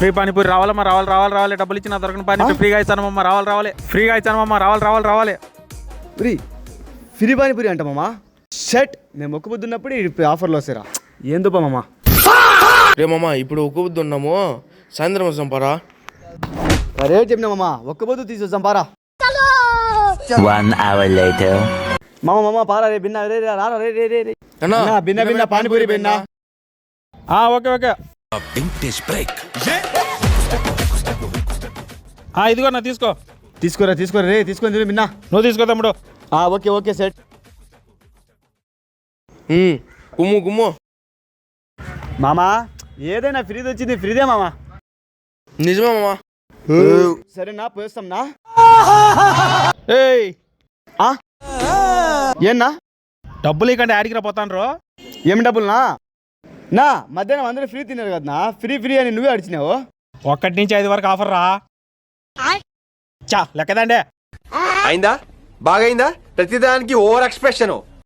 Free panipuri రావాలమ్మా, రావాలి. డబ్బులు ఇచ్చిన దొరకని పానీపూరి ఫ్రీగా ఇస్తానమ్మా, రావాలి. ఫ్రీగా ఇచ్చానమ్మా, రావాలి. ఫ్రీ పానీపూరి అంటామమ్మా. షర్ట్ మేము ఒక్క బుద్ధి ఉన్నప్పుడు ఇప్పుడు ఆఫర్లో వస్తారా ఏం దుప్పమమ్మా. రే మామ ఇప్పుడు ఒక్క బుద్ధి ఉన్నాము, సాయంత్రం వస్తాం పారా. అరే చెప్పినామమ్మా ఒక్క బుద్ధి తీసుకొస్తాం పారా. 1 hour later. మామ పారా రే బిన్నా రే రారా రే అన్నా బిన్నా పానీపూరి బిన్నా. ఓకే. ఇదిగో నా తీసుకోరా రే తీసుకొని తిని బిన్నా. నువ్వు తీసుకో తమ్ముడు. Okay set. గుమ్ము మామా ఏదైనా ఫ్రీది వచ్చింది ఫ్రీదే మామా. నిజమే మామ. సరేనా పోస్తాం నా. ఏయ్ ఏన్నా డబ్బులు ఇకండి ఆడికి పోతాను రో. ఏమి డబ్బులునా నా మధ్యాహ్నం అందరూ ఫ్రీ తిన్నారు కదా ఫ్రీ అని నువ్వే అడిచినావు. 1 నుంచి 5 వరకు ఆఫర్ రా. లెక్కదండే అయిందా బాగైందా ప్రతిదానికి ఓవర్ ఎక్స్ప్రెషన్.